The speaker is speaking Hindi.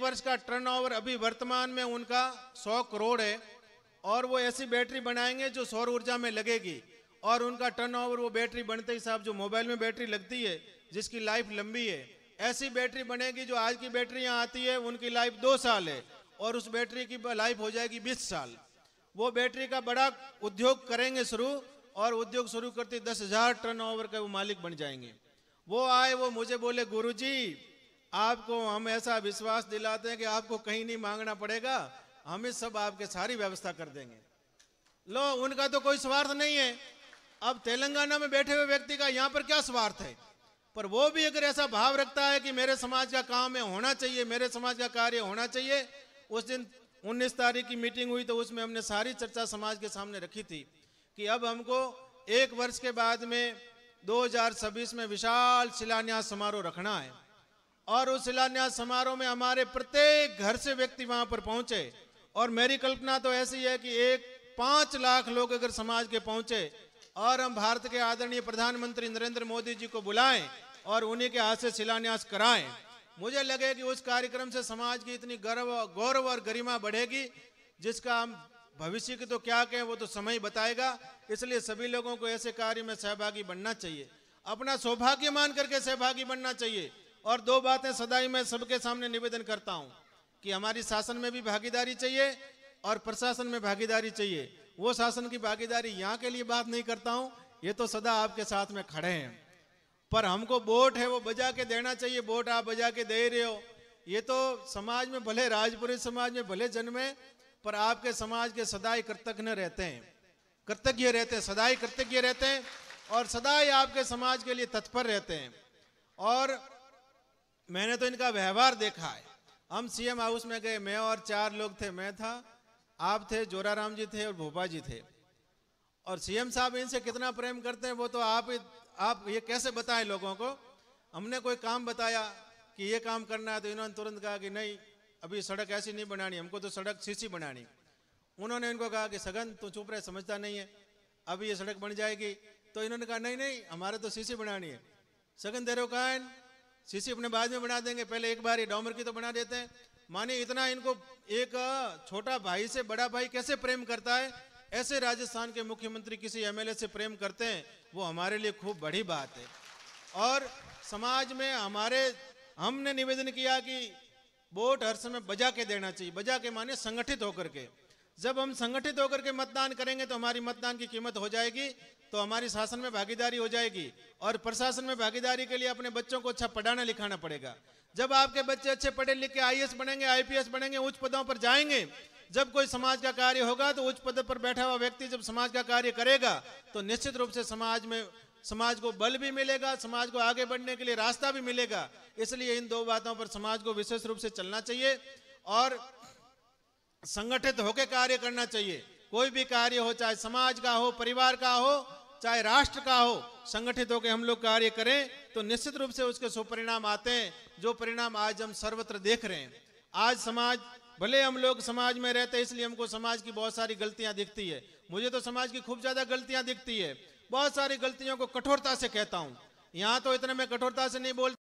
वर्ष का टर्नओवर अभी वर्तमान में उनका 100 करोड़ है, और वो ऐसी बैटरी बनाएंगे जो सौर ऊर्जा में लगेगी, और उनका टर्नओवर वो बैटरी बनते ही साहब जो मोबाइल में बैटरी लगती है जिसकी लाइफ लंबी है, ऐसी बैटरी बनेगी जो आज की बैटरियां आती है उनकी लाइफ 2 साल है, और उस बैटरी की लाइफ हो जाएगी 20 साल। वो बैटरी का बड़ा उद्योग करेंगे शुरू, और उद्योग शुरू करते 10,000 टर्नओवर के वो मालिक बन जाएंगे। वो आए, वो मुझे बोले गुरुजी आपको हम ऐसा विश्वास दिलाते हैं कि आपको कहीं नहीं मांगना पड़ेगा, हम सब आपके सारी व्यवस्था कर देंगे। लो, उनका तो कोई स्वार्थ नहीं है। अब तेलंगाना में बैठे हुए व्यक्ति का यहाँ पर क्या स्वार्थ है, पर वो भी अगर ऐसा भाव रखता है कि मेरे समाज का काम है होना चाहिए, मेरे समाज का कार्य होना चाहिए। उस दिन 19 तारीख की मीटिंग हुई तो उसमें हमने सारी चर्चा समाज के सामने रखी थी कि अब हमको 1 वर्ष के बाद में 2026 में विशाल शिलान्यास समारोह रखना है, और उस शिलान्यास समारोह में हमारे प्रत्येक घर से व्यक्ति वहां पर पहुंचे। और मेरी कल्पना तो ऐसी है कि 5 लाख लोग अगर समाज के पहुंचे, और हम भारत के आदरणीय प्रधानमंत्री नरेंद्र मोदी जी को बुलाएं और उन्हीं के हाथ से शिलान्यास कराएं, मुझे लगे कि उस कार्यक्रम से समाज की इतनी गौरव और गरिमा बढ़ेगी, जिसका हम भविष्य की तो क्या कहें, वो तो समय बताएगा। इसलिए सभी लोगों को ऐसे कार्य में सहभागी बनना चाहिए, अपना सौभाग्य मान करके सहभागी बनना चाहिए। और 2 बातें सदा ही मैं सबके सामने निवेदन करता हूं कि हमारी शासन में भी भागीदारी चाहिए और प्रशासन में भागीदारी चाहिए। वो शासन की भागीदारी यहाँ के लिए बात नहीं करता हूं, ये तो सदा आपके साथ में खड़े हैं, पर हमको वोट है वो बजा के देना चाहिए। वोट आप बजा के दे रहे हो, ये तो समाज में भले राजपुरी समाज में भले जन्मे, पर आपके समाज के सदाई कृतज्ञ रहते हैं, कृतज्ञ रहते हैं, सदाई कृतज्ञ रहते हैं, और सदाई आपके समाज के लिए तत्पर रहते हैं। और मैंने तो इनका व्यवहार देखा है। हम सीएम हाउस में गए, मैं और 4 लोग थे, मैं था, आप थे, जोराराम जी थे और भोपा जी थे। और सीएम साहब इनसे कितना प्रेम करते हैं वो तो आप ये कैसे बताएं लोगों को। हमने कोई काम बताया कि ये काम करना है तो इन्होंने तुरंत कहा कि नहीं, अभी सड़क ऐसी नहीं बनानी, हमको तो सड़क सीसी बनानी। उन्होंने इनको कहा कि सगन तू चुप रहे, समझता नहीं है, अभी ये सड़क बन जाएगी। तो इन्होंने कहा नहीं नहीं, हमारे तो सीसी बनानी है। सगन दे रहे कहा सीसी अपने बाद में बना देंगे, पहले एक बार ये डॉमर की तो बना देते हैं। माने इतना इनको एक छोटा भाई से बड़ा भाई कैसे प्रेम करता है, ऐसे राजस्थान के मुख्यमंत्री किसी एमएलए से प्रेम करते हैं, वो हमारे लिए खूब बड़ी बात है। और समाज में हमने निवेदन किया कि वोट हर समय बजा के देना चाहिए। बजा के माने संगठित होकर के। जब हम संगठित होकर के मतदान करेंगे तो हमारी मतदान की कीमत हो जाएगी, तो हमारी शासन में भागीदारी हो जाएगी। और प्रशासन में भागीदारी के लिए अपने बच्चों को अच्छा पढ़ाना लिखाना पड़ेगा। जब आपके बच्चे अच्छे पढ़े लिख के आईएएस बनेंगे, आईपीएस बनेंगे, उच्च पदों पर जाएंगे, जब कोई समाज का कार्य होगा तो उच्च पद पर बैठा हुआ व्यक्ति जब समाज का कार्य करेगा तो निश्चित रूप से समाज को बल भी मिलेगा, समाज को आगे बढ़ने के लिए रास्ता भी मिलेगा। इसलिए इन 2 बातों पर समाज को विशेष रूप से चलना चाहिए और संगठित होकर कार्य करना चाहिए। कोई भी कार्य हो, चाहे समाज का हो, परिवार का हो, चाहे राष्ट्र का हो, संगठित होकर हम लोग कार्य करें तो निश्चित रूप से उसके सुपरिणाम आते हैं, जो परिणाम आज हम सर्वत्र देख रहे हैं। आज समाज, भले हम लोग समाज में रहते हैं इसलिए हमको समाज की बहुत सारी गलतियां दिखती है। मुझे तो समाज की खूब ज्यादा गलतियां दिखती है। बहुत सारी गलतियों को कठोरता से कहता हूं। यहां तो इतने मैं कठोरता से नहीं बोलता।